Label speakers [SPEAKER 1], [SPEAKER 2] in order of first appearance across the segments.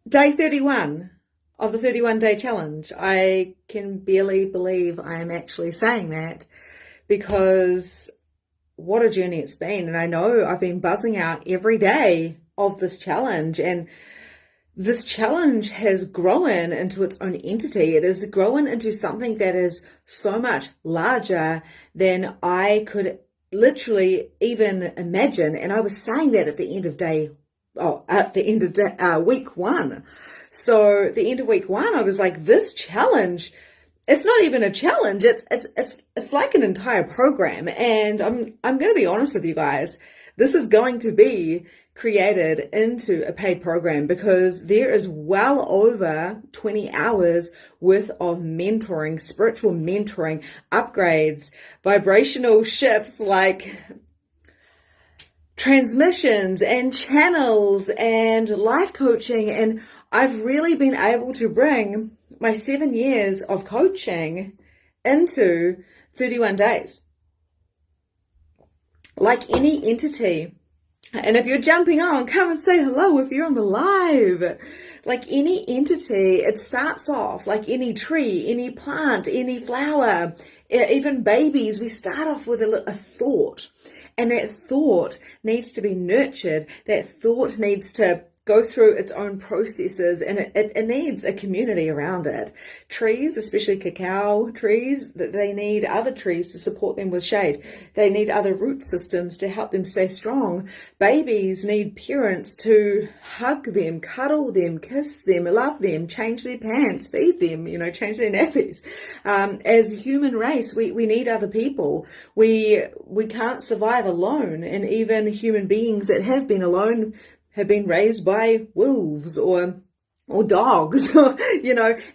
[SPEAKER 1] Day 31 of the 31-day challenge. I can barely believe I am actually saying that, because what a journey it's been. And I know I've been buzzing out every day of this challenge, and this challenge has grown into its own entity. It has grown into something that is so much larger than I could literally even imagine. And I was saying that at the end of week one. So the end of week one, I was like, this challenge, it's not even a challenge. It's like an entire program. And I'm going to be honest with you guys. This is going to be created into a paid program, because there is well over 20 hours worth of mentoring, spiritual mentoring, upgrades, vibrational shifts, like transmissions and channels and life coaching. And I've really been able to bring my 7 years of coaching into 31 days. Like any entity. And if you're jumping on, come and say hello if you're on the live. Like any entity, it starts off like any tree, any plant, any flower, even babies. We start off with a thought, and that thought needs to be nurtured. That thought needs to go through its own processes, and it needs a community around it. Trees, especially cacao trees, that they need other trees to support them with shade. They need other root systems to help them stay strong. Babies need parents to hug them, cuddle them, kiss them, love them, change their pants, feed them, change their nappies. As a human race, we need other people. We can't survive alone, and even human beings that have been alone have been raised by wolves or dogs, and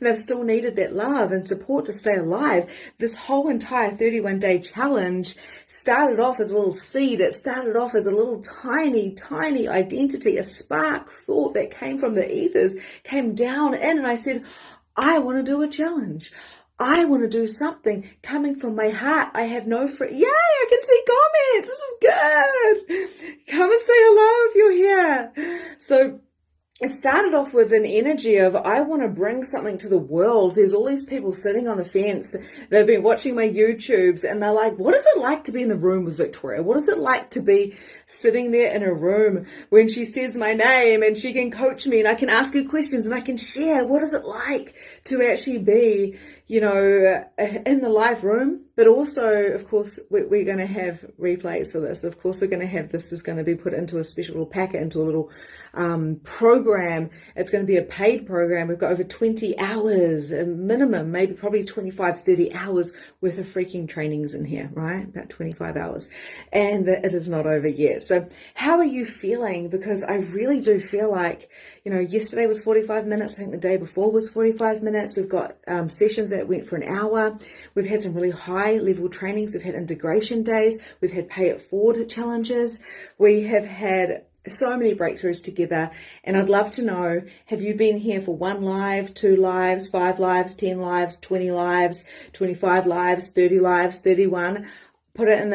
[SPEAKER 1] they've still needed that love and support to stay alive. This whole entire 31-day challenge started off as a little seed. It started off as a little tiny, tiny identity, a spark thought that came from the ethers, came down in, and I said, I want to do a challenge. I want to do something coming from my heart. I have no Yay, I can see comments. This is good. Come and say hello if you're here. So it started off with an energy of, I want to bring something to the world. There's all these people sitting on the fence. They've been watching my YouTubes, and they're like, what is it like to be in the room with Victoria? What is it like to be sitting there in a room when she says my name and she can coach me and I can ask her questions and I can share? What is it like to actually be, in the live room? But also, of course, we're going to have replays for this. Of course, we're going to have this is going to be put into a special little packet, into a little program. It's going to be a paid program. We've got over 20 hours, a minimum, maybe probably 25, 30 hours worth of freaking trainings in here, right? About 25 hours. And it is not over yet. So how are you feeling? Because I really do feel like, yesterday was 45 minutes. I think the day before was 45 minutes. We've got sessions that went for an hour. We've had some really high level trainings. We've had integration days. We've had pay it forward challenges. We have had so many breakthroughs together. And I'd love to know, have you been here for 1 live, 2 lives, 5 lives, 10 lives, 20 lives, 25 lives, 30 lives, 31? Drop it in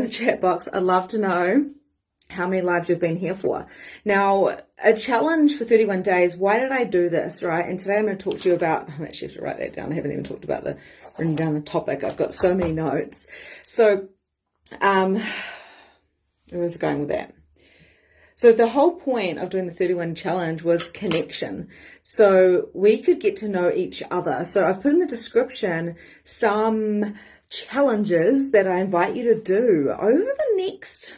[SPEAKER 1] the chat box. I'd love to know how many lives you've been here for. Now, a challenge for 31 days. Why did I do this, right? And today I'm going to talk to you about, I actually have to write that down. I haven't even talked about written down the topic. I've got so many notes. So, where was I going with that? So the whole point of doing the 31 challenge was connection. So we could get to know each other. So I've put in the description some challenges that I invite you to do over the next,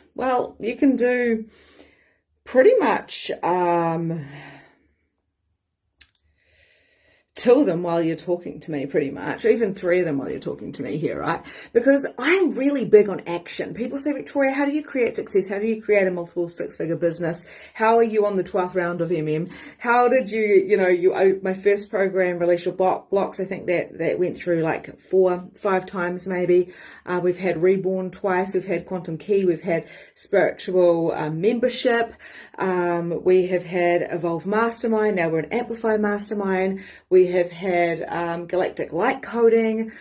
[SPEAKER 1] you can do pretty much 2 of them while you're talking to me, pretty much, or even 3 of them while you're talking to me here, right? Because I'm really big on action. People say, Victoria, how do you create success? How do you create a multiple 6-figure business? How are you on the 12th round of MM? How did my first program, Release Your Blocks, I think that went through like 4-5 times maybe. We've had Reborn twice. We've had Quantum Key. We've had spiritual membership. We have had Evolve Mastermind. Now we're an Amplify Mastermind. We have had Galactic Light Coding.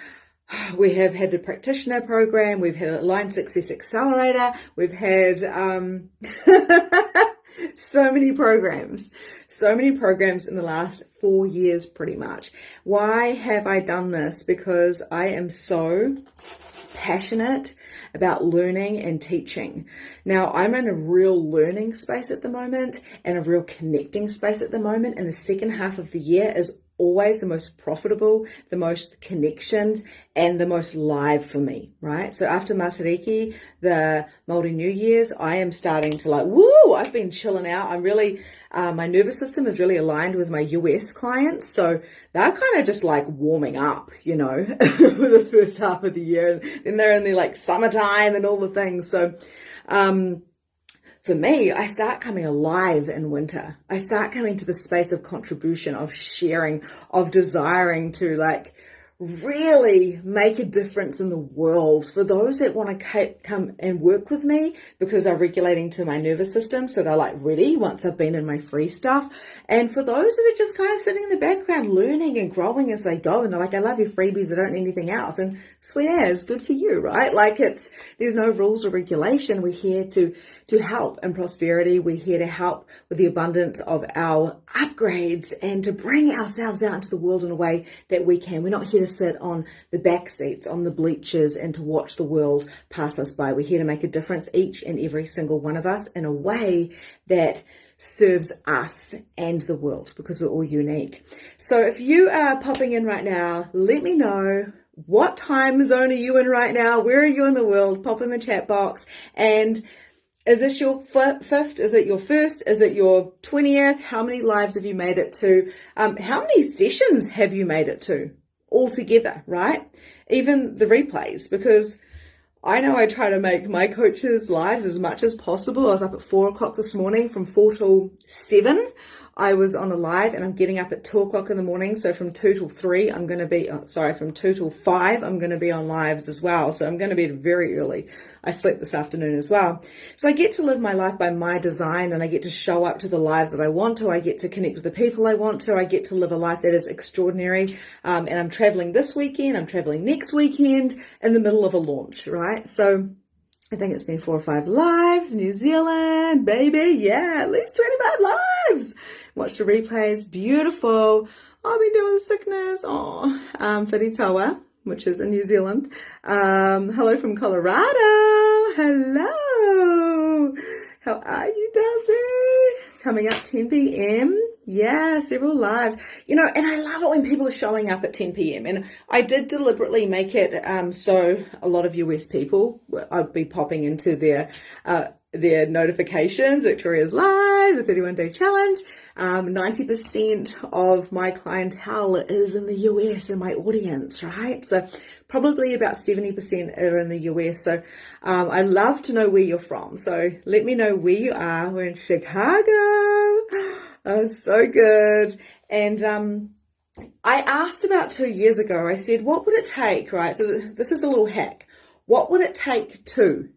[SPEAKER 1] We have had the Practitioner Program. We've had Aligned Success Accelerator. We've had So many programs in the last 4 years, pretty much. Why have I done this? Because I am so passionate about learning and teaching. Now, I'm in a real learning space at the moment and a real connecting space at the moment. And the second half of the year is always the most profitable, the most connections, and the most live for me, right? So after Matariki, the Māori New Year's, I am starting to I've been chilling out. I'm really, my nervous system is really aligned with my US clients. So they're kind of just like warming up, for the first half of the year. And then they're in the summertime and all the things. So, for me, I start coming alive in winter. I start coming to the space of contribution, of sharing, of desiring to really make a difference in the world for those that want to come and work with me because they're regulating to my nervous system. So they're ready once I've been in my free stuff. And for those that are just kind of sitting in the background, learning and growing as they go. And they're like, I love your freebies. I don't need anything else. And sweet as, good for you, right? There's no rules or regulation. We're here to help in prosperity. We're here to help with the abundance of our upgrades and to bring ourselves out into the world in a way that we can. We're not here to sit on the back seats, on the bleachers, and to watch the world pass us by. We're here to make a difference, each and every single one of us, in a way that serves us and the world, because we're all unique. So if you are popping in right now, let me know. What time zone are you in right now? Where are you in the world? Pop in the chat box. And is this your fifth? Is it your first? Is it your 20th? How many lives have you made it to? How many sessions have you made it to altogether, right? Even the replays, because I know I try to make my coaches' lives as much as possible. I was up at 4 o'clock this morning from 4 till 7. I was on a live, and I'm getting up at 2 o'clock in the morning. So from 2 till 3, I'm going to be, from 2 till 5, I'm going to be on lives as well. So I'm going to be very early. I slept this afternoon as well. So I get to live my life by my design, and I get to show up to the lives that I want to. I get to connect with the people I want to. I get to live a life that is extraordinary. And I'm traveling this weekend. I'm traveling next weekend in the middle of a launch, right? So I think it's been 4 or 5 lives, New Zealand, baby. Yeah, at least 25 lives. Watch the replays. Beautiful. I've been doing sickness. Whiritawa, which is in New Zealand. Hello from Colorado. Hello. How are you, Darcy? Coming up 10 p.m. Yeah, several lives. And I love it when people are showing up at 10 p.m. And I did deliberately make it so a lot of US people, I'd be popping into their notifications. Victoria's live, the 31-day challenge. 90% of my clientele is in the US in my audience, right? So probably about 70% are in the US. So I'd love to know where you're from. So let me know where you are. We're in Chicago. Oh, so good. And I asked about 2 years ago, I said, what would it take, right? So this is a little hack. What would it take to ...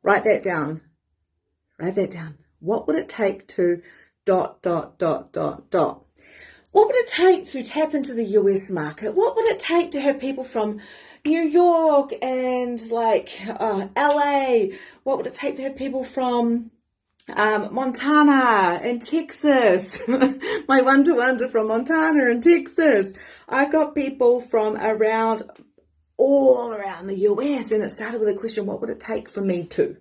[SPEAKER 1] Write that down. What would it take to ... What would it take to tap into the US market? What would it take to have people from New York and LA? What would it take to have people from Montana and Texas? My one-to-ones are from Montana and Texas. I've got people from all around the US, and it started with a question, what would it take for me to?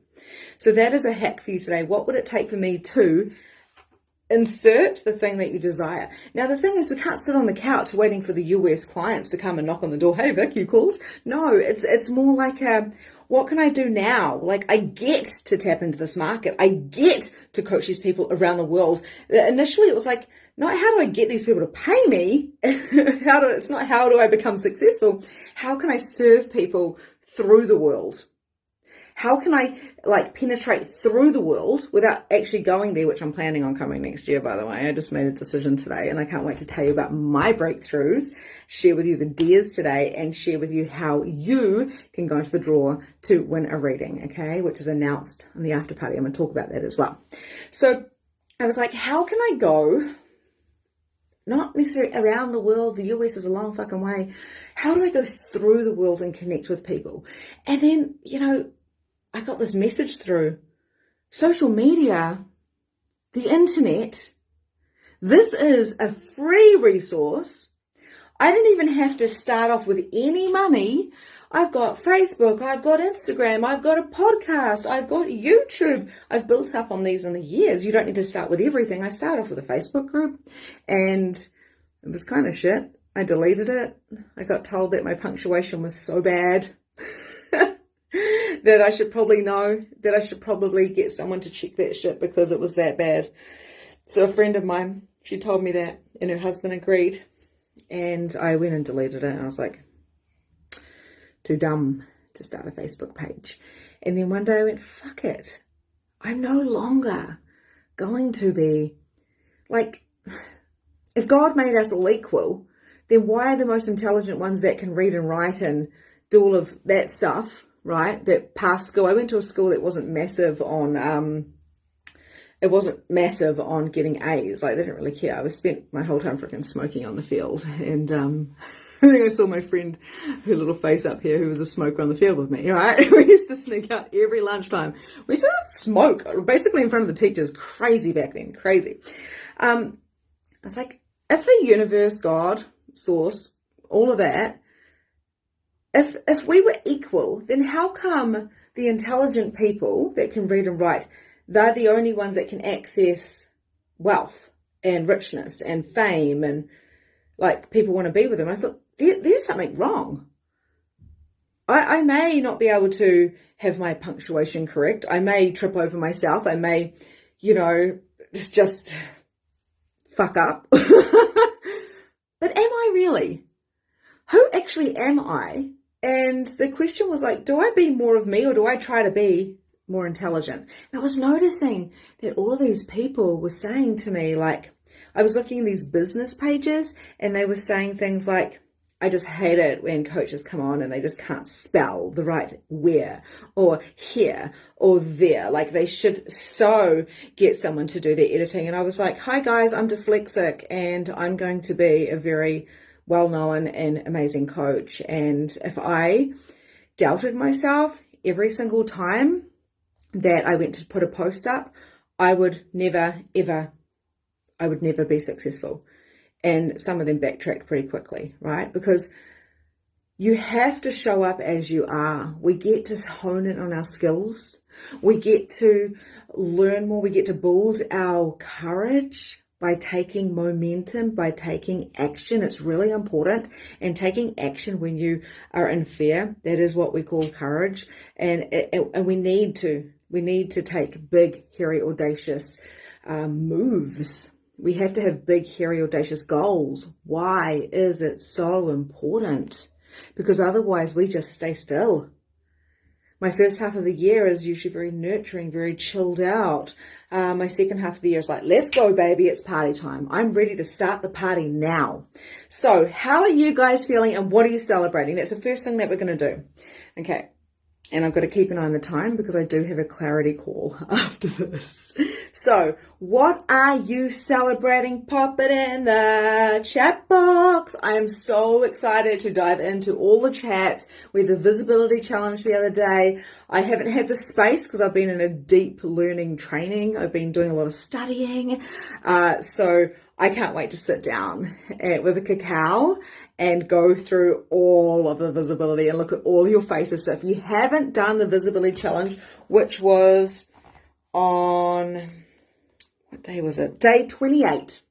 [SPEAKER 1] So that is a hack for you today. What would it take for me to insert the thing that you desire? Now, the thing is, we can't sit on the couch waiting for the US clients to come and knock on the door. Hey, Vic, you called? No, it's more like what can I do now? I get to tap into this market. I get to coach these people around the world. Initially, it was not how do I get these people to pay me? It's not how do I become successful? How can I serve people through the world? How can I penetrate through the world without actually going there, which I'm planning on coming next year, by the way. I just made a decision today, and I can't wait to tell you about my breakthroughs, share with you the dares today, and share with you how you can go into the draw to win a reading, okay, which is announced in the after party. I'm going to talk about that as well. So I was like, how can I go, not necessarily around the world, the US is a long fucking way. How do I go through the world and connect with people? And then, I got this message through. social media, the internet. This is a free resource. I didn't even have to start off with any money. I've got Facebook, I've got Instagram, I've got a podcast, I've got YouTube. I've built up on these in the years. You don't need to start with everything. I started off with a Facebook group and it was kind of shit. I deleted it. I got told that my punctuation was so bad that I should probably know, that I should probably get someone to check that shit because it was that bad. So a friend of mine, she told me that and her husband agreed. And I went and deleted it and I was like, too dumb to start a Facebook page. And then one day I went, fuck it. I'm no longer going to be like, if God made us all equal, then why are the most intelligent ones that can read and write and do all of that stuff, right? That pass school. I went to a school that wasn't massive on, getting A's. Like, they didn't really care. I spent my whole time freaking smoking on the field. And I think I saw my friend, her little face up here, who was a smoker on the field with me, right? We used to sneak out every lunchtime. We used to smoke, basically in front of the teachers. Crazy back then, crazy. I was like, if the universe, God, source, all of that, if we were equal, then how come the intelligent people that can read and write, they're the only ones that can access wealth and richness and fame, and like people want to be with them? I thought, there's something wrong. I may not be able to have my punctuation correct. I may trip over myself. I may, just fuck up. But am I really? Who actually am I? And the question was like, do I be more of me or do I try to be more intelligent? And I was noticing that all of these people were saying to me, like, I was looking at these business pages and they were saying things like, I just hate it when coaches come on and they just can't spell the right where or here or there. Like, they should so get someone to do their editing. And I was like, hi guys, I'm dyslexic and I'm going to be a very well-known and amazing coach. And if I doubted myself every single time that I went to put a post up, I would never be successful. And some of them backtracked pretty quickly, right? Because you have to show up as you are. We get to hone in on our skills. We get to learn more. We get to build our courage by taking momentum, by taking action. It's really important. And taking action when you are in fear, that is what we call courage. And we need to take big, hairy, audacious moves. We have to have big, hairy, audacious goals. Why is it so important? Because otherwise we just stay still. My first half of the year is usually very nurturing, very chilled out. My second half of the year is like, let's go, baby. It's party time. I'm ready to start the party now. So how are you guys feeling and what are you celebrating? That's the first thing that we're going to do. Okay. And I've got to keep an eye on the time because I do have a clarity call after this. So what are you celebrating? Pop it in the chat box. I am so excited to dive into all the chats. We had the visibility challenge the other day. I haven't had the space because I've been in a deep learning training. I've been doing a lot of studying. So I can't wait to sit down with a cacao and go through all of the visibility and look at all your faces. So if you haven't done the visibility challenge, which was on, what day was it? Day 28.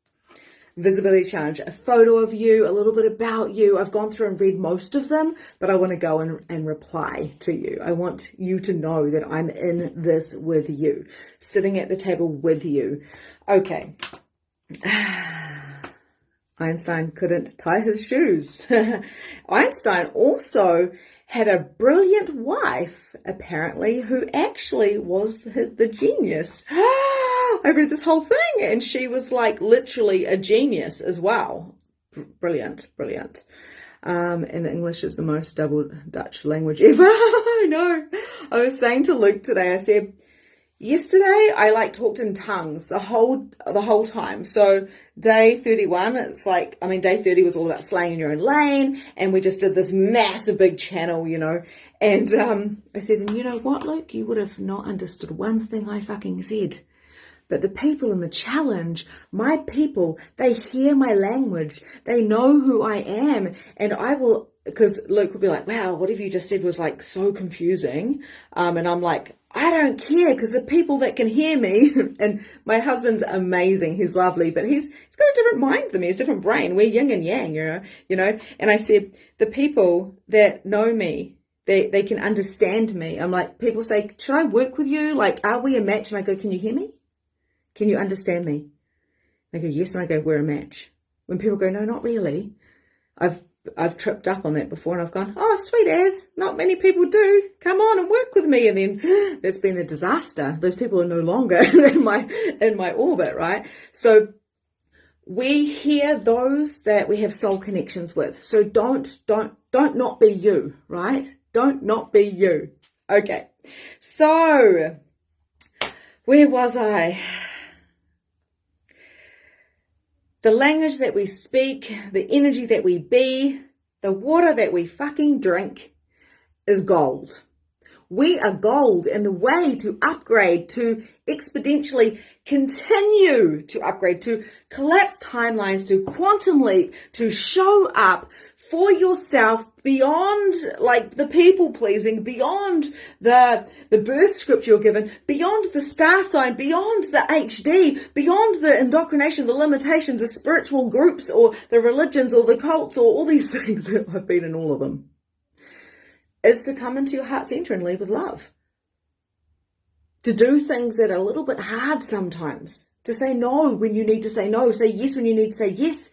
[SPEAKER 1] Visibility challenge, a photo of you, a little bit about you. I've gone through and read most of them, but I want to go and reply to you. I want you to know that I'm in this with you, sitting at the table with you. Okay. Einstein couldn't tie his shoes. Einstein also had a brilliant wife, apparently, who actually was the genius. I read this whole thing and she was like literally a genius as well. Brilliant. And English is the most double Dutch language ever. I know. I was saying to Luke today, I said, yesterday I talked in tongues the whole time. So day 31, it's day 30 was all about slaying in your own lane, and we just did this massive big channel, And I said, and you know what, Luke? You would have not understood one thing I fucking said. But the people in the challenge, my people, they hear my language. They know who I am. And I will, because Luke will be like, wow, whatever you just said was like so confusing. And I'm like, I don't care, because the people that can hear me, and my husband's amazing. He's lovely, but he's got a different mind than me. He's a different brain. We're yin and yang, you know. And I said, the people that know me, they can understand me. I'm like, people say, should I work with you? Like, are we a match? And I go, can you hear me? Can you understand me? They go, yes. And I go, we're a match. When people go, no, not really. I've tripped up on that before, and I've gone, oh, sweet as, not many people do. Come on and work with me. And then there's been a disaster. Those people are no longer in my orbit, right? So we hear those that we have soul connections with. So don't not be you, right? Don't not be you. Okay. So where was I? The language that we speak, the energy that we be, the water that we fucking drink is gold. We are gold, and the way to upgrade, to exponentially continue to upgrade, to collapse timelines, to quantum leap, to show up for yourself beyond like the people pleasing, beyond the birth script you're given, beyond the star sign, beyond the HD, beyond the indoctrination, the limitations, the spiritual groups or the religions or the cults or all these things that I've been in all of them, is to come into your heart center and lead with love. To do things that are a little bit hard sometimes. To say no when you need to say no. Say yes when you need to say yes.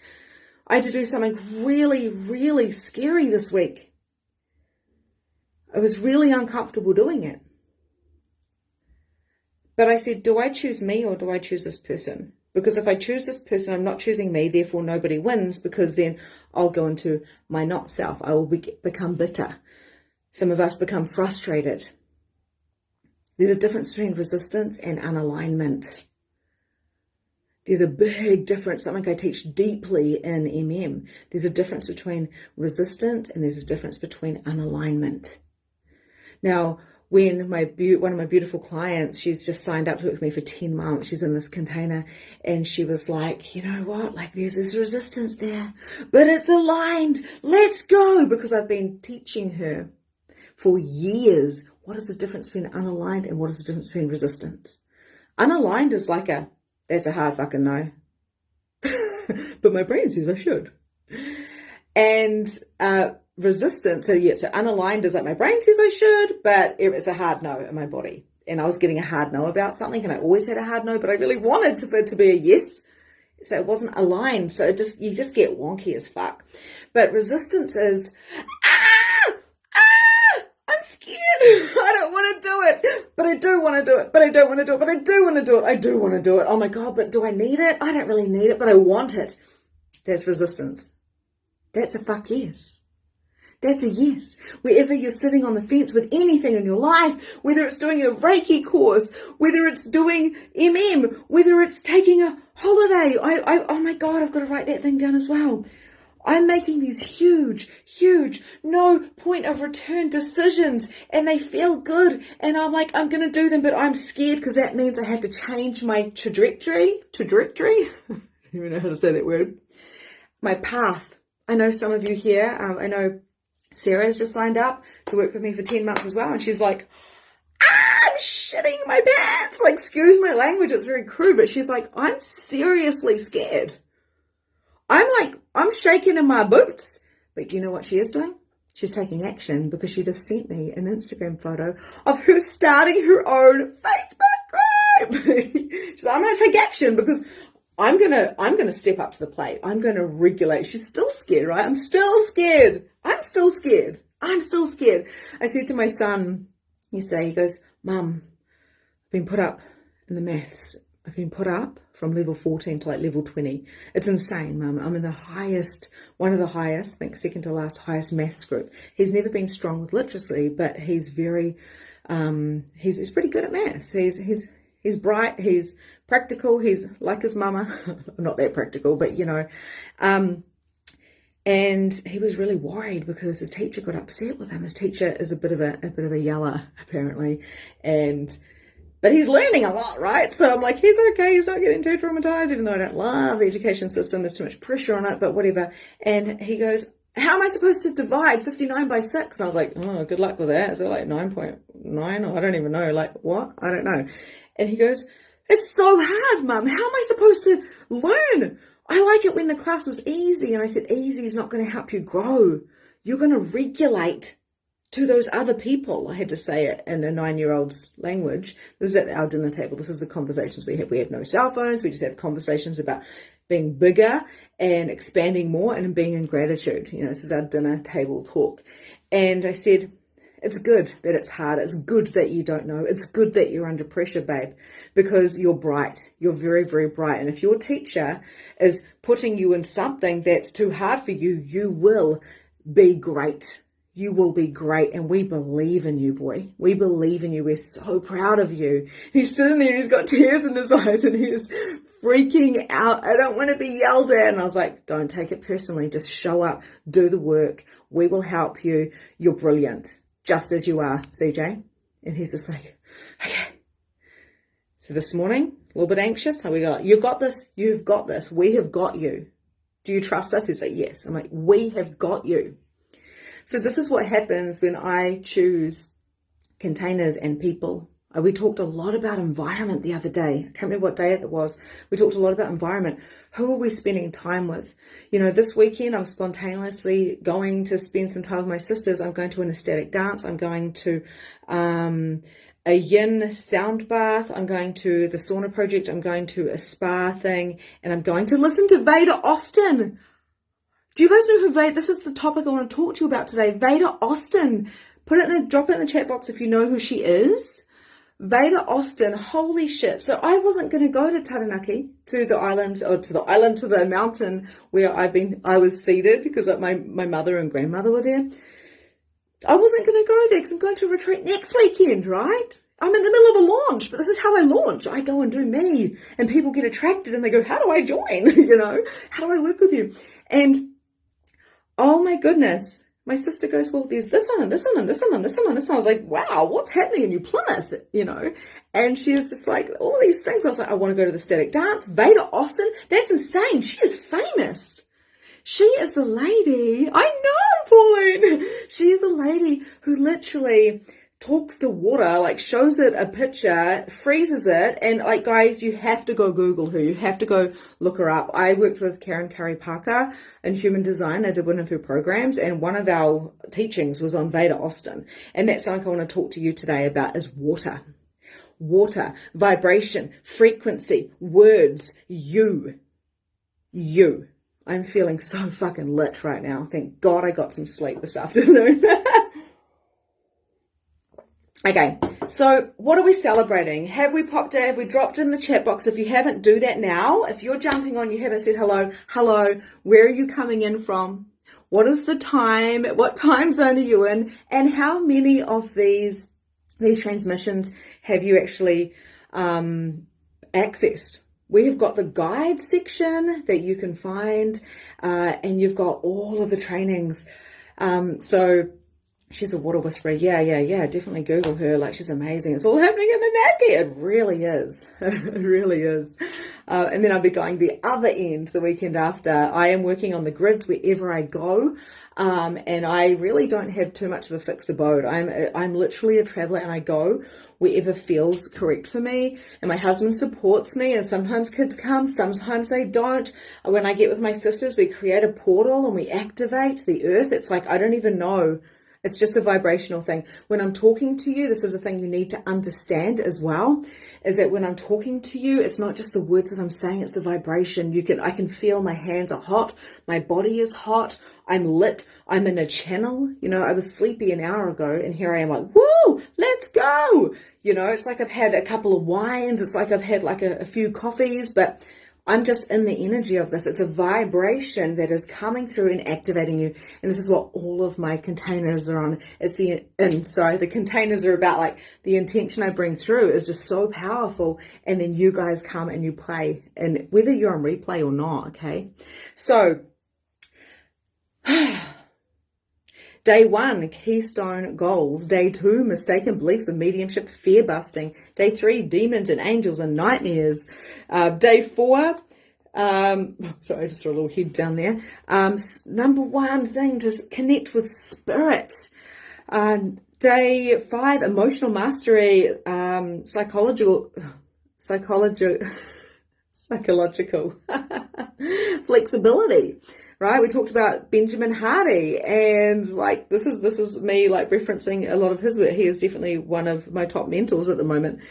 [SPEAKER 1] I had to do something really, really scary this week. I was really uncomfortable doing it. But I said, do I choose me or do I choose this person? Because if I choose this person, I'm not choosing me, therefore nobody wins, because then I'll go into my not self. I will become bitter. Some of us become frustrated. There's a difference between resistance and unalignment. There's a big difference, something I teach deeply in MM. There's a difference between resistance and there's a difference between unalignment. Now, when one of my beautiful clients, she's just signed up to work with me for 10 months. She's in this container, and she was like, you know what? Like, there's this resistance there, but it's aligned. Let's go. Because I've been teaching her for years, what is the difference between unaligned and what is the difference between resistance? Unaligned is like that's a hard fucking no. But my brain says I should. And resistance, so unaligned is like my brain says I should, but it's a hard no in my body. And I was getting a hard no about something, and I always had a hard no, but I really wanted for it to be a yes. So it wasn't aligned. So you just get wonky as fuck. But resistance is, I'm scared. I don't want to do it, but I do want to do it, but I don't want to do it, but I do want to do it. I do want to do it. Oh my God, but do I need it? I don't really need it, but I want it. That's resistance. That's a fuck yes. That's a yes. Wherever you're sitting on the fence with anything in your life, whether it's doing a Reiki course, whether it's doing MM, whether it's taking a holiday. Oh my God, I've got to write that thing down as well. I'm making these huge, no point of return decisions, and they feel good. And I'm like, I'm going to do them, but I'm scared because that means I have to change my trajectory. I don't even know how to say that word. My path. I know some of you here, I know Sarah's just signed up to work with me for 10 months as well. And she's like, I'm shitting my pants. Like, excuse my language. It's very crude, but she's like, I'm seriously scared. I'm shaking in my boots. But do you know what she is doing? She's taking action, because she just sent me an Instagram photo of her starting her own Facebook group. She's like, I'm going to take action because I'm gonna step up to the plate. I'm gonna regulate. She's still scared, right? I'm still scared. I said to my son yesterday, he goes, Mum, I've been put up in the maths. I've been put up from level 14 to like level 20. It's insane, Mum. I'm in the highest, one of the highest, I think second to last highest maths group. He's never been strong with literacy, but he's very, he's pretty good at maths. He's bright, he's practical, he's like his mama. Not that practical, but you know. And he was really worried because his teacher got upset with him. His teacher is a bit of a yeller, apparently. But he's learning a lot, right? So I'm like, he's okay. He's not getting too traumatized, even though I don't love the education system. There's too much pressure on it, but whatever. And he goes, how am I supposed to divide 59 by 6? And I was like, oh, good luck with that. Is it like 9.9? Or I don't even know. Like, what? I don't know. And he goes, it's so hard, Mum. How am I supposed to learn? I like it when the class was easy. And I said, easy is not going to help you grow. You're going to regulate to those other people. I had to say it in a 9-year-old's language. This is at our dinner table. This is the conversations we have. We have no cell phones. We just have conversations about being bigger and expanding more and being in gratitude. You know, this is our dinner table talk. And I said, it's good that it's hard. It's good that you don't know. It's good that you're under pressure, babe, because you're bright. You're very, very bright. And if your teacher is putting you in something that's too hard for you, you will be great. You will be great. And we believe in you, boy. We believe in you. We're so proud of you. He's sitting there and he's got tears in his eyes and he is freaking out. I don't want to be yelled at. And I was like, don't take it personally. Just show up. Do the work. We will help you. You're brilliant. Just as you are, CJ. And he's just like, okay. So this morning, a little bit anxious. How we go? You got this. You've got this. We have got you. Do you trust us? He's like, yes. I'm like, we have got you. So this is what happens when I choose containers and people. We talked a lot about environment the other day. I can't remember what day it was. We talked a lot about environment. Who are we spending time with? You know, this weekend I'm spontaneously going to spend some time with my sisters. I'm going to an ecstatic dance. I'm going to a yin sound bath. I'm going to the sauna project. I'm going to a spa thing. And I'm going to listen to Veda Austin. Do you guys know who Veda? This is the topic I want to talk to you about today. Veda Austin. Drop it in the chat box if you know who she is. Veda Austin, holy shit. So I wasn't going to go to Taranaki, to the mountain where I was seated because my mother and grandmother were there. I wasn't going to go there because I'm going to a retreat next weekend, right? I'm in the middle of a launch, but this is how I launch. I go and do me and people get attracted and they go, how do I join? You know, how do I work with you? And oh my goodness. My sister goes, well, there's this one and this one and this one and this one and this one. I was like, wow, what's happening in New Plymouth, you know? And she was just like, all these things. I was like, I want to go to the static dance. Veda Austin, that's insane. She is famous. She is the lady. I know, Pauline. She is the lady who literally talks to water, like shows it a picture, freezes it, and like, guys, you have to go Google her. You have to go look her up. I worked with Karen Curry Parker in human design. I did one of her programs, and one of our teachings was on Veda Austin. And that's something I want to talk to you today about is water. Water, vibration, frequency, words, you. I'm feeling so fucking lit right now. Thank God I got some sleep this afternoon. Okay, so what are we celebrating? Have we dropped it in the chat box? If you haven't, do that now. If you're jumping on, you haven't said hello, where are you coming in from? What is the time? What time zone are you in? And how many of these transmissions have you actually accessed? We have got the guide section that you can find, and you've got all of the trainings. So she's a water whisperer. Yeah. Definitely Google her. Like, she's amazing. It's all happening in the Naki. It really is. It really is. And then I'll be going the other end the weekend after. I am working on the grids wherever I go. And I really don't have too much of a fixed abode. I'm literally a traveler and I go wherever feels correct for me. And my husband supports me, and sometimes kids come, sometimes they don't. When I get with my sisters, we create a portal and we activate the earth. It's like, I don't even know. It's just a vibrational thing. When I'm talking to you, this is a thing you need to understand as well, is that when I'm talking to you, it's not just the words that I'm saying, it's the vibration. I can feel my hands are hot, my body is hot, I'm lit, I'm in a channel. You know, I was sleepy an hour ago and here I am like, woo, let's go. You know, it's like I've had a couple of wines, it's like I've had like a few coffees, but I'm just in the energy of this. It's a vibration that is coming through and activating you. And this is what all of my containers are on. The containers are about, like, the intention I bring through is just so powerful. And then you guys come and you play, and whether you're on replay or not, okay? So Day 1, keystone goals. Day 2, mistaken beliefs of mediumship, fear busting. Day 3, demons and angels and nightmares. Day 4, sorry, I just saw a little head down there. Number 1 thing to connect with spirit. Day 5, emotional mastery, psychological flexibility. Right, we talked about Benjamin Hardy, and like this was me like referencing a lot of his work. He is definitely one of my top mentors at the moment.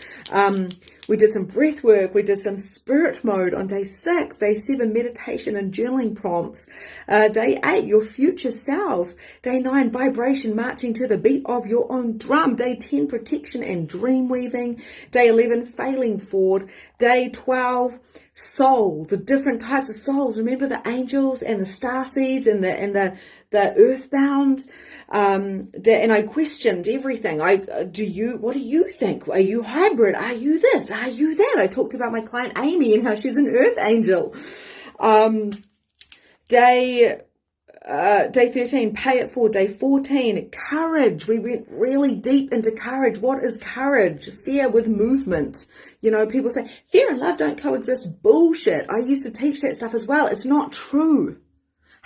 [SPEAKER 1] We did some breath work, we did some spirit mode on day 6, day 7, meditation and journaling prompts, day 8, your future self, day 9, vibration, marching to the beat of your own drum, day 10, protection and dream weaving, day 11, failing forward, day 12, souls, the different types of souls. Remember the angels and the starseeds and the earthbound. And I questioned everything. What do you think? Are you hybrid? Are you this? Are you that? I talked about my client Amy and how she's an earth angel. Day 13, pay it forward. Day 14, courage. We went really deep into courage. What is courage? Fear with movement. You know, people say fear and love don't coexist. Bullshit. I used to teach that stuff as well. It's not true.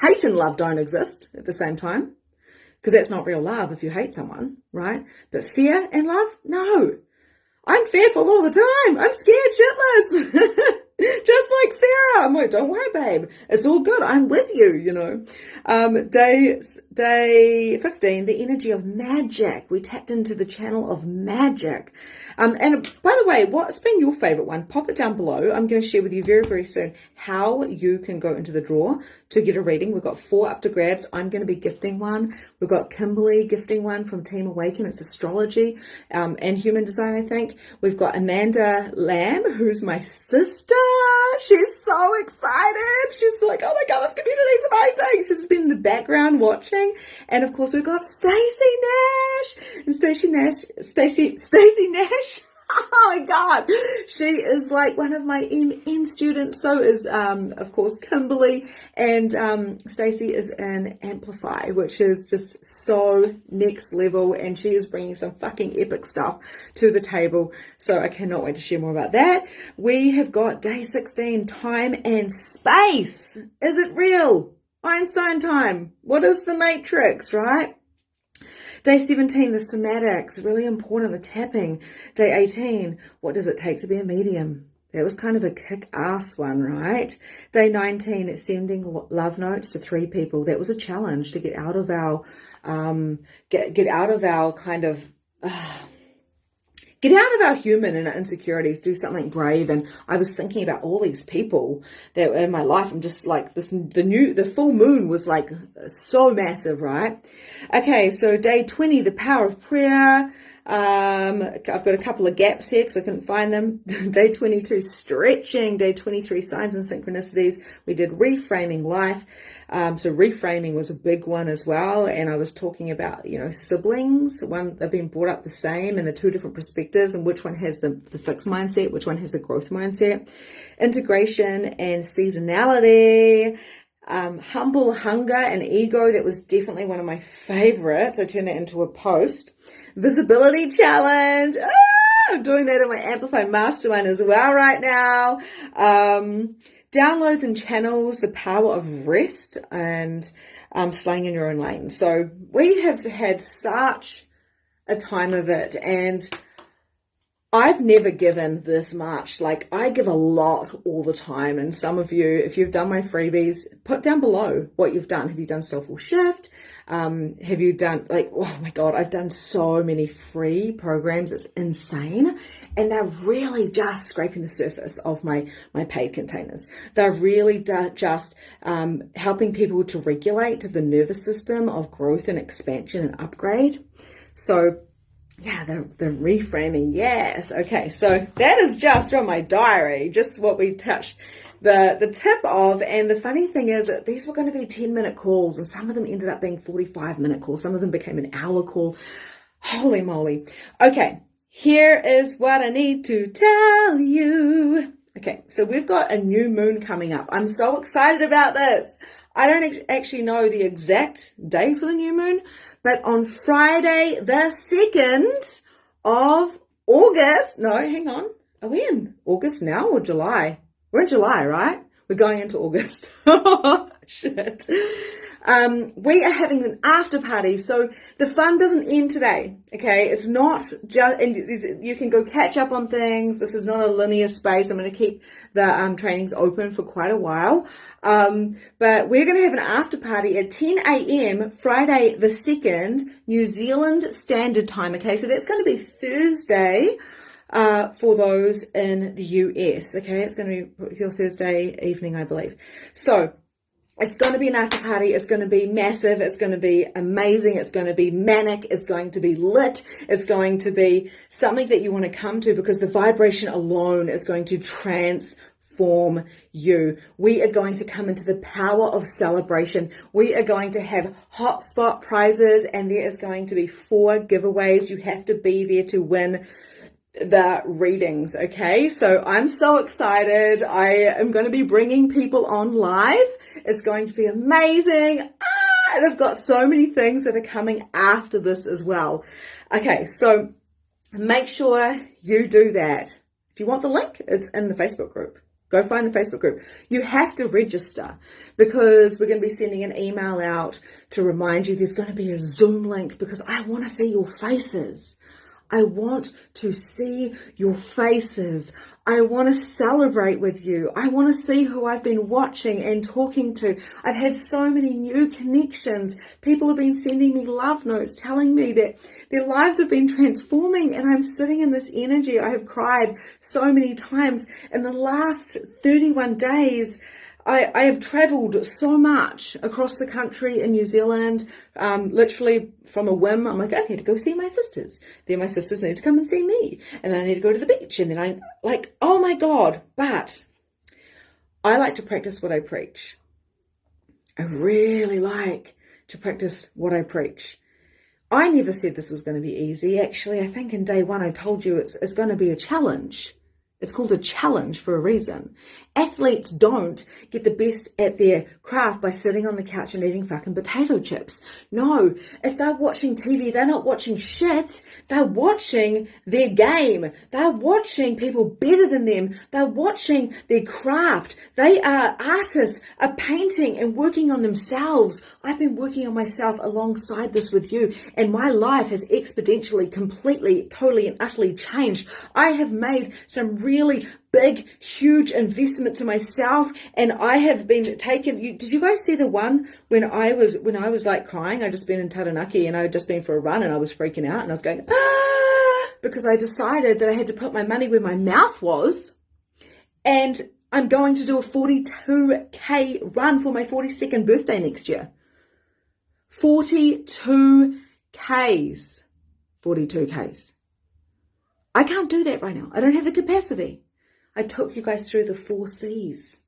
[SPEAKER 1] Hate and love don't exist at the same time, because that's not real love if you hate someone, right? But fear and love, no. I'm fearful all the time. I'm scared shitless. Just like Sarah. I'm like, don't worry, babe. It's all good. I'm with you, you know. Day 15, the energy of magic. We tapped into the channel of magic. And by the way, what's been your favorite one? Pop it down below. I'm going to share with you very, very soon how you can go into the draw to get a reading. We've got 4 up to grabs. I'm going to be gifting one. We've got Kimberly gifting one from Team Awaken. It's astrology and human design, I think. We've got Amanda Lamb, who's my sister. She's so excited. She's like, oh my God, this community is amazing. She's been in the background watching. And of course, we've got Stacey Nash. And Stacey Nash. Oh my God. She is like one of my MM students. So is, of course, Kimberly. And Stacey is an Amplify, which is just so next level. And she is bringing some fucking epic stuff to the table. So I cannot wait to share more about that. We have got day 16, time and space. Is it real? Einstein time. What is the matrix, right? Day 17, the somatics, really important, the tapping. Day 18, what does it take to be a medium? That was kind of a kick-ass one, right? Day 19, sending love notes to 3 people. That was a challenge to get out of our, get out of our kind of, get out of our human and our insecurities, do something brave. And I was thinking about all these people that were in my life. I'm just like the full moon was like so massive, right? Okay, so day 20, the power of prayer. I've got a couple of gaps here because I couldn't find them. Day 22, stretching. Day 23, signs and synchronicities. We did reframing life. So reframing was a big one as well. And I was talking about, you know, siblings. They've been brought up the same and the 2 different perspectives, and which one has the fixed mindset, which one has the growth mindset. Integration and seasonality. Humble hunger and ego. That was definitely one of my favorites. I turned that into a post. Visibility challenge. I'm doing that in my Amplify Mastermind as well right now. Downloads and channels, the power of rest, and staying in your own lane. So we have had such a time of it, and I've never given this much. Like, I give a lot all the time. And some of you, if you've done my freebies, put down below what you've done. Have you done Soulful Shift? Have you done, like, oh my God, I've done so many free programs. It's insane. And they're really just scraping the surface of my paid containers. They're really just helping people to regulate the nervous system of growth and expansion and upgrade. So yeah, the reframing, yes. Okay, so that is just from my diary, just what we touched the tip of. And the funny thing is that these were going to be 10-minute calls, and some of them ended up being 45-minute calls. Some of them became an hour call. Holy moly. Okay, here is what I need to tell you. Okay, so we've got a new moon coming up. I'm so excited about this. I don't actually know the exact day for the new moon, but on Friday, the 2nd of August, no, hang on. Are we in August now or July? We're in July, right? We're going into August. Oh, shit. We are having an after party. So the fun doesn't end today. Okay. It's not just, and you can go catch up on things. This is not a linear space. I'm going to keep the trainings open for quite a while. But we're going to have an after party at 10 a.m. Friday the 2nd, New Zealand Standard Time. Okay. So that's going to be Thursday. For those in the US, okay? It's going to be your Thursday evening, I believe. So it's going to be an after party. It's going to be massive. It's going to be amazing. It's going to be manic. It's going to be lit. It's going to be something that you want to come to, because the vibration alone is going to transform you. We are going to come into the power of celebration. We are going to have hotspot prizes, and there is going to be 4 giveaways. You have to be there to win the readings. Okay, so I'm so excited. I am going to be bringing people on live. It's going to be amazing. And I've got so many things that are coming after this as well. Okay, so make sure you do that. If you want the link, it's in the Facebook group. Go find the Facebook group. You have to register, because we're going to be sending an email out to remind you there's going to be a Zoom link, because I want to see your faces. I want to see your faces. I want to celebrate with you. I want to see who I've been watching and talking to. I've had so many new connections. People have been sending me love notes telling me that their lives have been transforming, and I'm sitting in this energy. I have cried so many times. In the last 31 days, I have traveled so much across the country in New Zealand, literally from a whim. I'm like, I need to go see my sisters. Then my sisters need to come and see me. And then I need to go to the beach. And then I like, oh my God. But I like to practice what I preach. I really like to practice what I preach. I never said this was going to be easy. Actually, I think in day 1, I told you it's going to be a challenge. It's called a challenge for a reason. Athletes don't get the best at their craft by sitting on the couch and eating fucking potato chips. No, if they're watching TV, they're not watching shit. They're watching their game. They're watching people better than them. They're watching their craft. They are artists, are painting and working on themselves. I've been working on myself alongside this with you, and my life has exponentially, completely, totally and utterly changed. I have made some really big, huge investments in myself, and I have been taken. Did you guys see the one when I was like crying? I just been in Taranaki, and I had just been for a run, and I was freaking out, and I was going because I decided that I had to put my money where my mouth was, and I'm going to do a 42k run for my 42nd birthday next year. 42 Ks. I can't do that right now. I don't have the capacity. I took you guys through the 4 C's.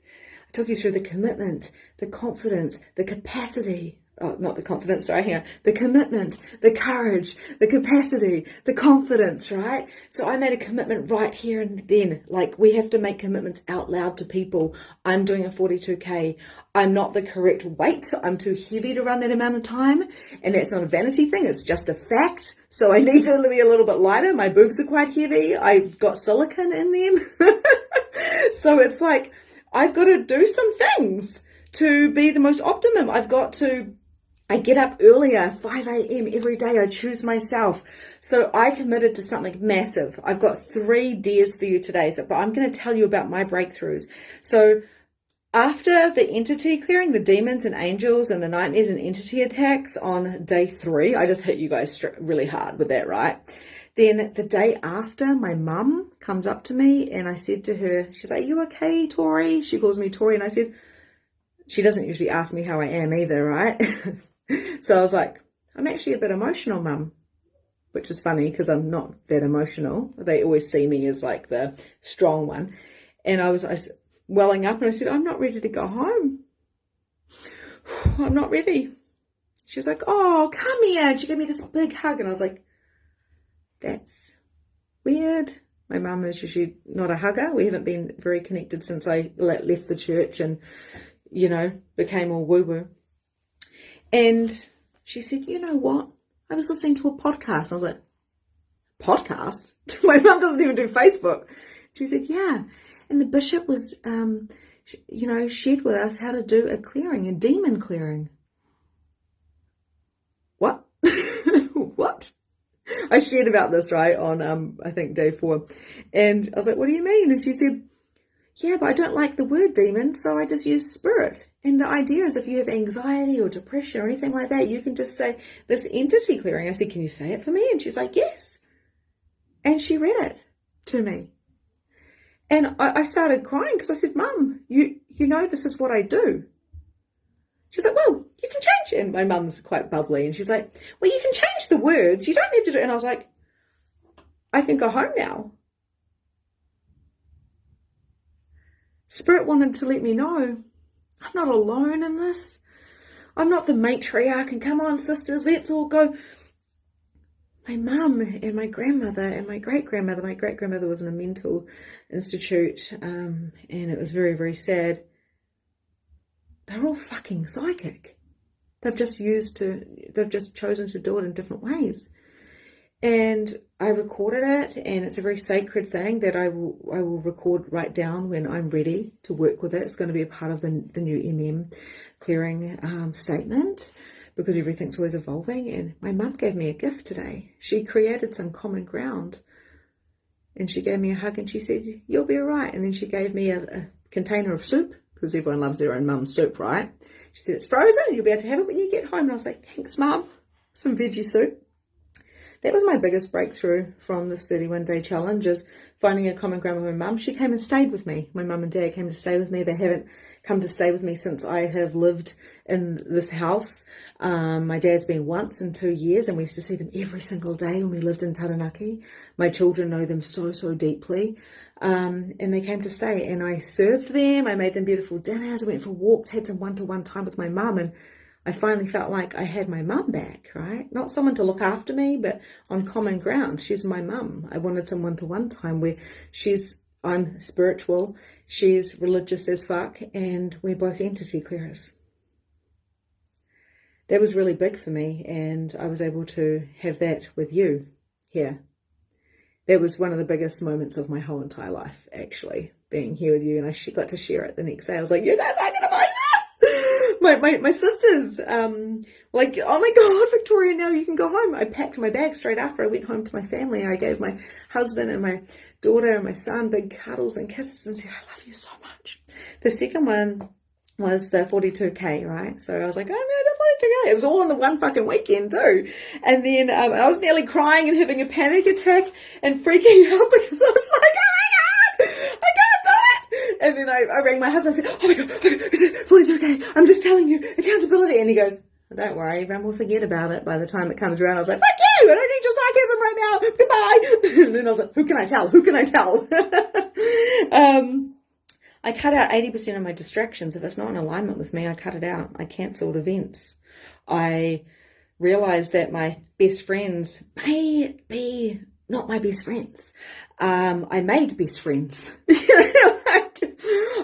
[SPEAKER 1] I took you through the commitment, the confidence, the capacity. Oh, not the confidence, sorry, hang on. The commitment, the courage, the capacity, the confidence, right? So I made a commitment right here and then. Like, we have to make commitments out loud to people. I'm doing a 42k. I'm not the correct weight. I'm too heavy to run that amount of time. And that's not a vanity thing. It's just a fact. So I need to be a little bit lighter. My boobs are quite heavy. I've got silicone in them. So it's like, I've got to do some things to be the most optimum. I get up earlier, 5 a.m. every day. I choose myself. So I committed to something massive. I've got 3 dares for you today. But I'm going to tell you about my breakthroughs. So after the entity clearing, the demons and angels and the nightmares and entity attacks on day 3, I just hit you guys really hard with that, right? Then the day after, my mum comes up to me, and I said to her, she's like, "Are you okay, Tori?" She calls me Tori. And I said, she doesn't usually ask me how I am either, right? So I was like, "I'm actually a bit emotional, Mum," which is funny because I'm not that emotional. They always see me as like the strong one. And I was welling up, and I said, "I'm not ready to go home. I'm not ready." She's like, "Oh, come here." And she gave me this big hug, and I was like, that's weird. My mum is usually not a hugger. We haven't been very connected since I left the church, and became all woo-woo. And she said, you know what? I was listening to a podcast. I was like, podcast? My mum doesn't even do Facebook. She said, yeah. And the bishop was, shared with us how to do a demon clearing. What? What? I shared about this, right, on, I think, day 4. And I was like, what do you mean? And she said, yeah, but I don't like the word demon, so I just use spirit. And the idea is if you have anxiety or depression or anything like that, you can just say, this entity clearing. I said, can you say it for me? And she's like, yes. And she read it to me. And I started crying because I said, Mum, you know this is what I do. She's like, well, you can change it. And my mum's quite bubbly. And she's like, well, you can change the words. You don't have to do it. And I was like, I can go home now. Spirit wanted to let me know I'm not alone in this. I'm not the matriarch and come on, sisters, let's all go. My mum and my grandmother and my great-grandmother was in a mental institute, and it was very, very sad. They're all fucking psychic. They've just chosen to do it in different ways. And I recorded it, and it's a very sacred thing that I will record right down when I'm ready to work with it. It's going to be a part of the new clearing statement, because everything's always evolving. And my mum gave me a gift today. She created some common ground, and she gave me a hug, and she said, you'll be all right. And then she gave me a container of soup, because everyone loves their own mum's soup, right? She said, it's frozen, and you'll be able to have it when you get home. And I was like, thanks, Mum. Some veggie soup. That was my biggest breakthrough from this 31-day challenge, is finding a common ground with my mum. She came and stayed with me. My mum and dad came to stay with me. They haven't come to stay with me since I have lived in this house. My dad's been once in 2 years, and we used to see them every single day when we lived in Taranaki. My children know them so, so deeply. And they came to stay, and I served them. I made them beautiful dinners. I went for walks, had some one-to-one time with my mum, and I finally felt like I had my mum back, right? Not someone to look after me, but on common ground. She's my mum. I wanted some one-to-one time where I'm spiritual, she's religious as fuck, and we're both entity clearers. That was really big for me, and I was able to have that with you here. That was one of the biggest moments of my whole entire life, actually, being here with you, and I got to share it the next day. I was like, you guys aren't going to believe this! My sisters, like, oh my God, Victoria, now you can go home. I packed my bag straight after I went home to my family. I gave my husband and my daughter and my son big cuddles and kisses and said, I love you so much. The second one was the 42K, right? So I was like, I'm going to do 42K. It was all on the one fucking weekend too. And then I was nearly crying and having a panic attack and freaking out because I was like, oh my God, I can't do it. And then I rang my husband and said, oh my God, 42K, I'm just telling you, accountability. And he goes, don't worry, everyone will forget about it by the time it comes around. I was like, fuck you, I don't need your sarcasm right now, goodbye. And then I was like, who can I tell? I cut out 80% of my distractions. If it's not in alignment with me, I cut it out. I cancelled events. I realised that my best friends may be not my best friends. I made best friends.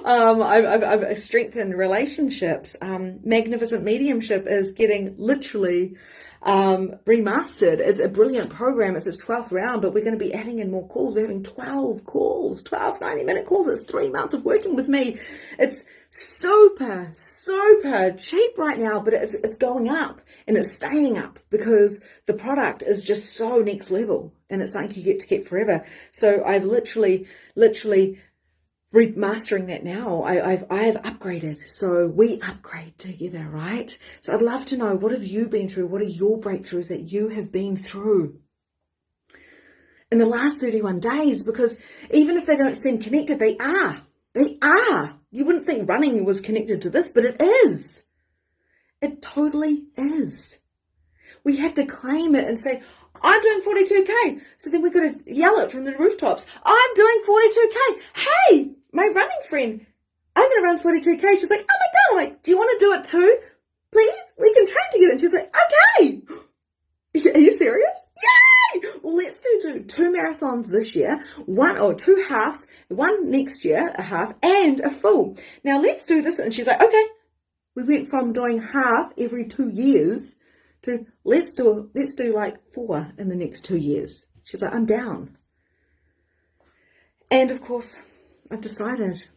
[SPEAKER 1] I've strengthened relationships. Magnificent Mediumship is getting literally remastered. It's a brilliant program. It's its 12th round, but we're going to be adding in more calls. We're having 12 calls, 12 90-minute calls. It's 3 months of working with me. It's super cheap right now, but it's going up and it's staying up because the product is just so next level and it's something you get to keep forever. So I've literally remastering that now. I have upgraded, so we upgrade together, right? So I'd love to know, what have you been through? What are your breakthroughs that you have been through in the last 31 days? Because even if they don't seem connected, they are. You wouldn't think running was connected to this, but it is. It totally is. We have to claim it and say, I'm doing 42K. So then we've got to yell it from the rooftops. I'm doing 42K. Hey, my running friend, I'm going to run 42K. She's like, oh my God. I'm like, do you want to do it too? Please? We can train together. And she's like, okay. Are you serious? Yay! Well, let's do 2 marathons this year, 2 halves, one next year, a half, and a full. Now let's do this. And she's like, okay. We went from doing half every 2 years to let's do like 4 in the next 2 years. She's like, I'm down. And of course, I've decided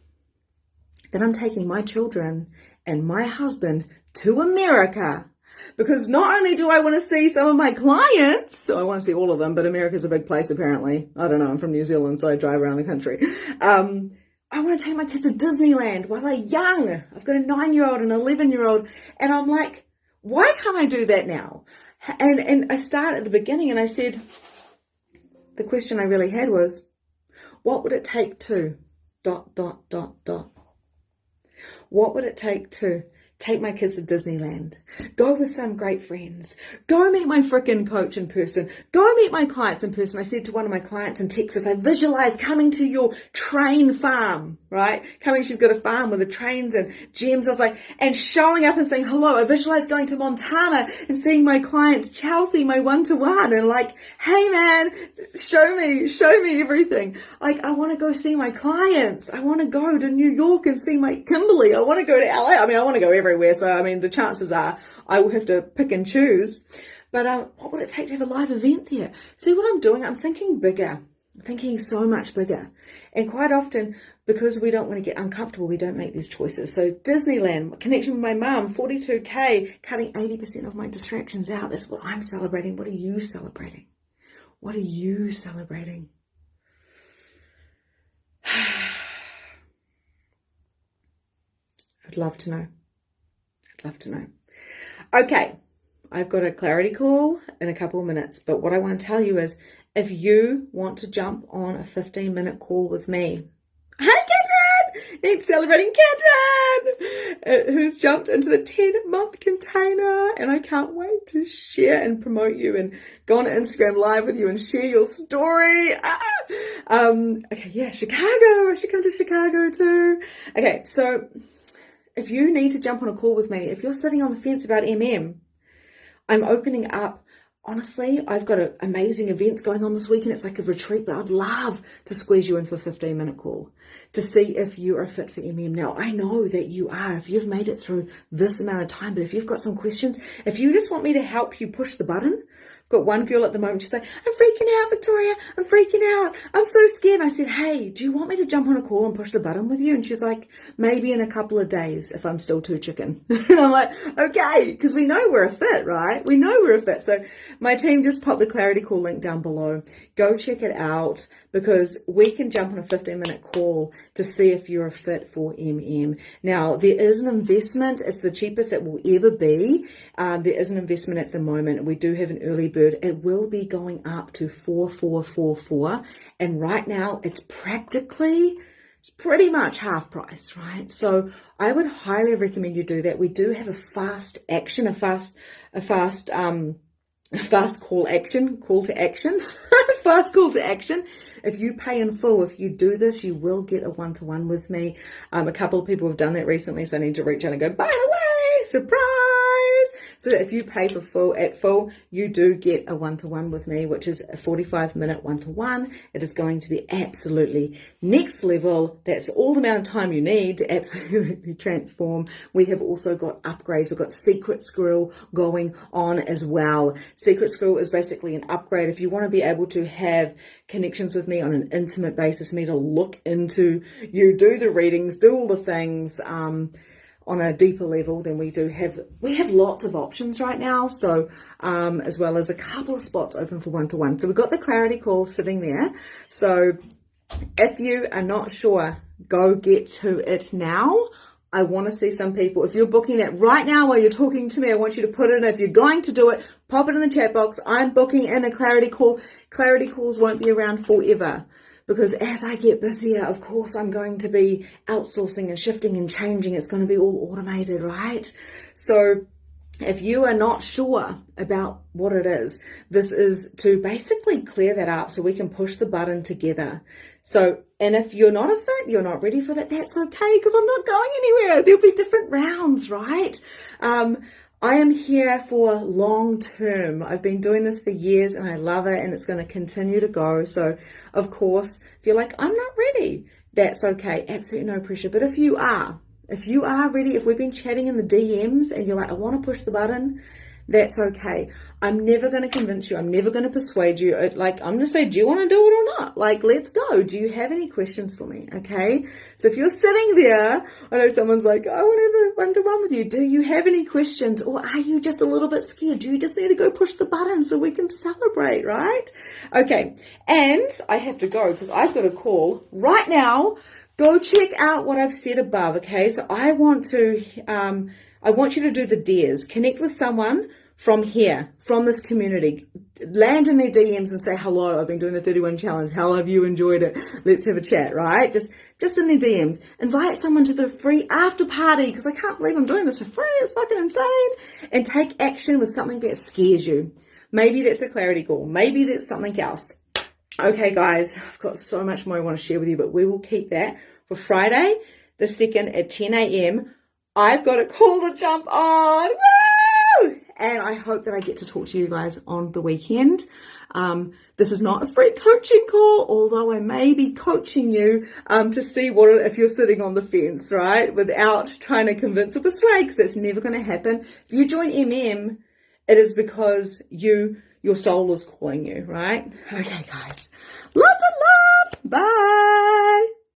[SPEAKER 1] that I'm taking my children and my husband to America, because not only do I want to see some of my clients, so I want to see all of them, but America's a big place apparently. I don't know, I'm from New Zealand, so I drive around the country. I want to take my kids to Disneyland while they're young. I've got a 9-year-old and an 11-year-old, and I'm like, why can't I do that now? And I started at the beginning and I said, the question I really had was, what would it take to ... What would it take to take my kids to Disneyland, go with some great friends, go meet my frickin' coach in person, go meet my clients in person? I said to one of my clients in Texas, I visualize coming to your train farm, right? She's got a farm with the trains and gems. I was like, and showing up and saying hello. I visualize going to Montana and seeing my client Chelsea, my one-to-one, and like, hey man, show me everything. Like, I want to go see my clients. I want to go to New York and see my Kimberly. I want to go to LA. I mean, I want to go everywhere. So, I mean, the chances are I will have to pick and choose. But what would it take to have a live event there? See what I'm doing? I'm thinking bigger. I'm thinking so much bigger. And quite often, because we don't want to get uncomfortable, we don't make these choices. So Disneyland, connection with my mum, 42K, cutting 80% of my distractions out. That's what I'm celebrating. What are you celebrating? What are you celebrating? I'd love to know. I'd love to know. Okay, I've got a clarity call in a couple of minutes, but what I want to tell you is, if you want to jump on a 15-minute call with me, hi Catherine! It's celebrating Catherine, who's jumped into the 10-month container, and I can't wait to share and promote you and go on Instagram Live with you and share your story. Okay, yeah, Chicago. I should come to Chicago too. Okay, so if you need to jump on a call with me, if you're sitting on the fence about I'm opening up. Honestly, I've got amazing events going on this weekend. It's like a retreat, but I'd love to squeeze you in for a 15-minute call to see if you are fit for Now, I know that you are, if you've made it through this amount of time, but if you've got some questions, if you just want me to help you push the button, I've got one girl at the moment, she's like, I'm freaking out, Victoria. I'm freaking out. I'm so scared. And I said, hey, do you want me to jump on a call and push the button with you? And she's like, maybe in a couple of days if I'm still too chicken. And I'm like, okay, because we know we're a fit, right? We know we're a fit. So my team just popped the clarity call link down below. Go check it out, because we can jump on a 15-minute call to see if you're a fit for Now, there is an investment. It's the cheapest it will ever be. There is an investment at the moment. We do have an early bird. It will be going up to 4444, and right now it's pretty much half price, right? So I would highly recommend you do that. We do have a fast action, a fast call to action. Fast call to action. If you pay in full, if you do this, you will get a one-to-one with me. A couple of people have done that recently, so I need to reach out and go, by the way, surprise. So if you pay for full, you do get a one-to-one with me, which is a 45-minute one-to-one. It is going to be absolutely next level. That's all the amount of time you need to absolutely transform. We have also got upgrades. We've got Secret Squirrel going on as well. Secret Squirrel is basically an upgrade. If you want to be able to have connections with me on an intimate basis, me to look into you, do the readings, do all the things, on a deeper level, then we have lots of options right now. So, as well as a couple of spots open for one-to-one. So we've got the clarity call sitting there. So if you are not sure, go get to it now. I want to see some people. If you're booking that right now while you're talking to me, I want you to put it in. If you're going to do it, pop it in the chat box. I'm booking in a clarity call. Clarity calls won't be around forever, because as I get busier, of course, I'm going to be outsourcing and shifting and changing. It's going to be all automated, right? So if you are not sure about what it is, this is to basically clear that up so we can push the button together. So, and if you're not a fit, you're not ready for that, that's okay, because I'm not going anywhere. There'll be different rounds, right? I am here for long term. I've been doing this for years and I love it, and it's going to continue to go. So of course, if you're like, I'm not ready, that's okay. Absolutely no pressure. But if you are, If you are ready, if we've been chatting in the DMs and you're like, I want to push the button, that's okay. I'm never going to convince you. I'm never going to persuade you. Like, I'm going to say, do you want to do it or not? Like, let's go. Do you have any questions for me? Okay. So if you're sitting there, I know someone's like, I want to have a one-to-one with you. Do you have any questions, or are you just a little bit scared? Do you just need to go push the button so we can celebrate, right? Okay. And I have to go because I've got a call right now. Go check out what I've said above. Okay. So I want you to do the dares. Connect with someone from here, from this community. Land in their DMs and say, hello, I've been doing the 31 challenge. How have you enjoyed it? Let's have a chat, right? Just in their DMs. Invite someone to the free after party, because I can't believe I'm doing this for free. It's fucking insane. And take action with something that scares you. Maybe that's a clarity call. Maybe that's something else. Okay, guys, I've got so much more I want to share with you, but we will keep that for Friday, the 2nd at 10 a.m. I've got a call to jump on. Woo! And I hope that I get to talk to you guys on the weekend. This is not a free coaching call, although I may be coaching you to see if you're sitting on the fence, right? Without trying to convince or persuade, because that's never going to happen. If you join MM, it is because your soul is calling you, right? Okay, guys. Lots of love. Bye.